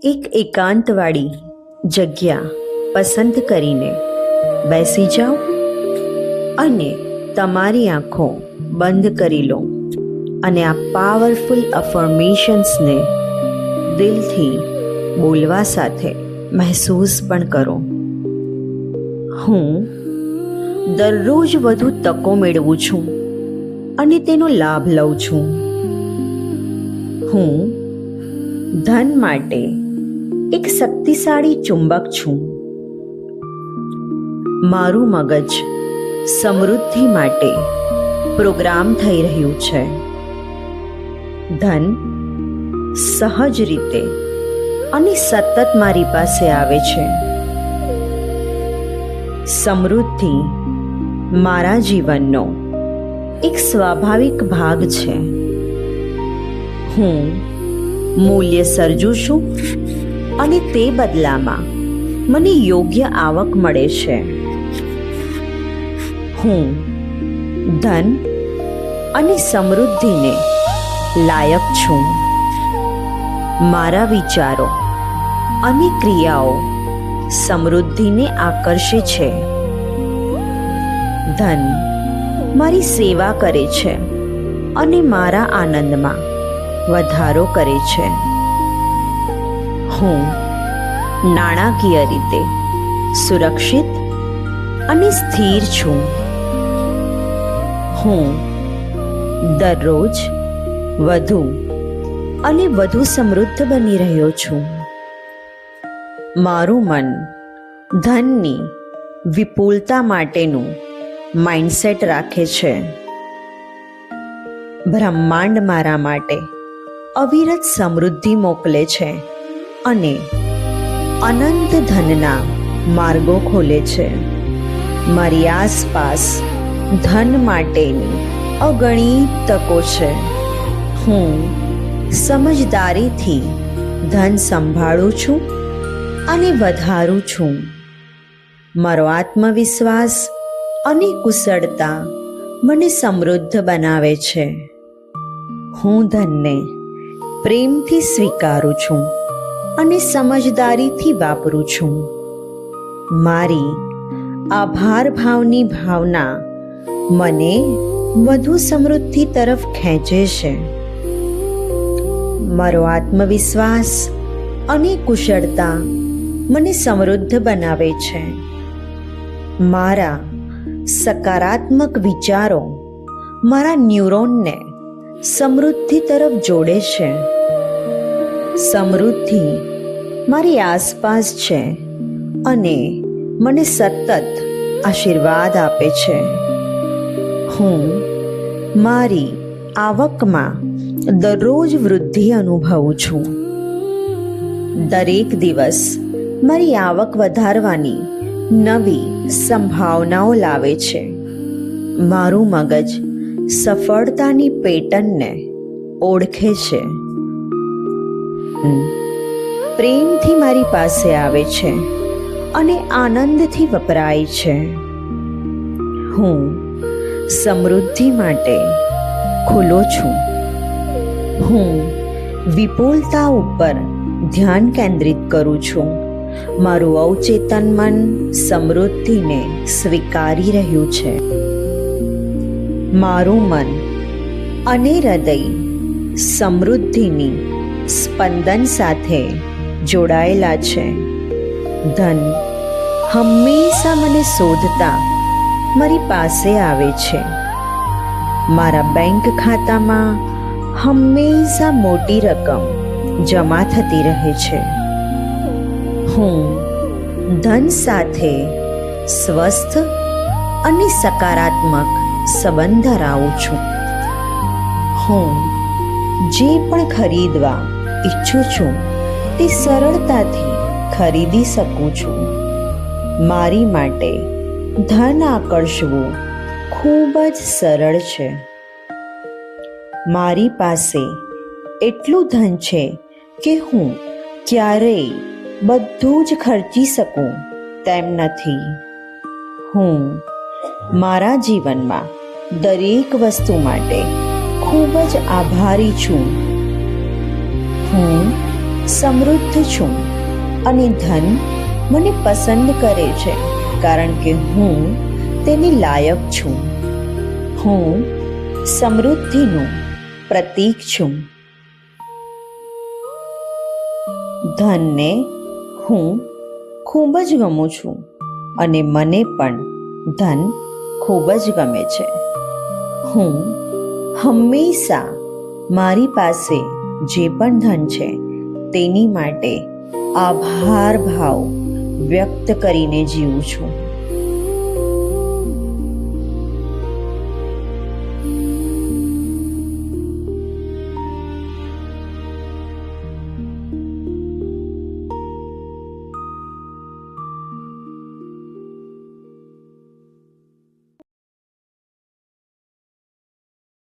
એક એકાંતવાળી જગ્યા પસંદ કરીને બેસી જાઓ અને તમારી આંખો બંધ કરી લો અને આ પાવરફુલ અફર્મેશન્સને દિલથી બોલવા સાથે મહેસૂસ પણ કરો. હું દરરોજ વધુ તકો મેળવું છું અને તેનો લાભ લઉં છું. હું ધન માટે એક શક્તિશાળી ચુંબક છું. મારું મગજ સમૃદ્ધિ માટે પ્રોગ્રામ થઈ રહ્યું છે. ધન સહજ રીતે અને સતત મારી પાસે આવે છે. સમૃદ્ધિ મારા જીવનનો એક સ્વાભાવિક ભાગ છે. હું મૂલ્ય સર્જું છું અને તે બદલામાં મને યોગ્ય આવક મળે છે. હું ધન અને સમૃદ્ધિને લાયક છું. મારા વિચારો અને ક્રિયાઓ સમૃદ્ધિને આકર્ષે છે. ધન મારી સેવા કરે છે અને મારા આનંદમાં વધારો કરે છે. હું નાણાકીય રીતે સુરક્ષિત અને સ્થિર છું. હું દરરોજ વધુ અને વધુ સમૃદ્ધ બની રહ્યો છું. મારું મન ધનની વિપુલતા માટેનું માઇન્ડસેટ રાખે છે. બ્રહ્માંડ મારા માટે અવિરત સમૃદ્ધિ મોકલે છે અને અનંત ધનના માર્ગો ખોલે છે. મારી આસપાસ ધન માટેની અગણિત તકો છે. હું સમજદારીથી ધન સંભાળું છું અને વધારું છું. મારો આત્મવિશ્વાસ અને કુશળતા મને સમૃદ્ધ બનાવે છે. હું ધનને પ્રેમથી સ્વીકારું છું અને સમજદારીથી વાપરું છું. મારી આભાર ભાવની ભાવના મને વધુ સમૃદ્ધિ તરફ ખેંચે છે. મારો આત્મવિશ્વાસ અને કુશળતા મને સમૃદ્ધ બનાવે છે. મારા સકારાત્મક વિચારો મારા ન્યુરોનને સમૃદ્ધિ તરફ જોડે છે. સમૃદ્ધિ મારી આસપાસ છે અને મને સતત આશીર્વાદ આપે છે. હું મારી આવકમાં દરરોજ વૃદ્ધિ અનુભવું છું. દરેક દિવસ મારી આવક વધારવાની નવી સંભાવનાઓ લાવે છે. મારું મગજ સફળતાની પેટર્નને ઓળખે છે. પ્રેમથી મારી પાસે આવે છે અને આનંદથી વપરાય છે. હું સમૃદ્ધિ માટે ખુલ્લો છું. હું વિપુલતા ઉપર ધ્યાન કેન્દ્રિત કરું છું. મારું અવચેતન મન સમૃદ્ધિને સ્વીકારી રહ્યું છે. મારું મન અને હૃદય સમૃદ્ધિની સ્પંદન સાથે જોડાયેલા છે. ધન હંમેશા મને શોધતા મારી પાસે આવે છે. મારા બેંક ખાતામાં હંમેશા મોટી રકમ જમા થતી રહે છે. હું ધન સાથે સ્વસ્થ અને સકારાત્મક સંબંધ ધરાવું છું. હું જે પણ ખરીદવા ઈચ્છું છું તે સરળતાથી ખરીદી શકું છું. મારી માટે ધન આકર્ષવું ખૂબ જ સરળ છે. મારી પાસે એટલું ધન છે કે હું ક્યારેય બધું જ ખર્ચી શકું તેમ નથી. હું મારા જીવનમાં દરેક વસ્તુ માટે ખૂબ જ આભારી છું. હું સમૃદ્ધ છું અને ધન મને પસંદ કરે છે, કારણ કે હું તેને લાયક છું. હું સમૃદ્ધિનું પ્રતીક છું. ધનને હું ખૂબ જ ગમું છું અને મને પણ ધન ખૂબ જ ગમે છે. હું હંમેશા મારી પાસે જે પણ ધન છે તેની માટે આભાર ભાવ વ્યક્ત કરીને જીવું છું.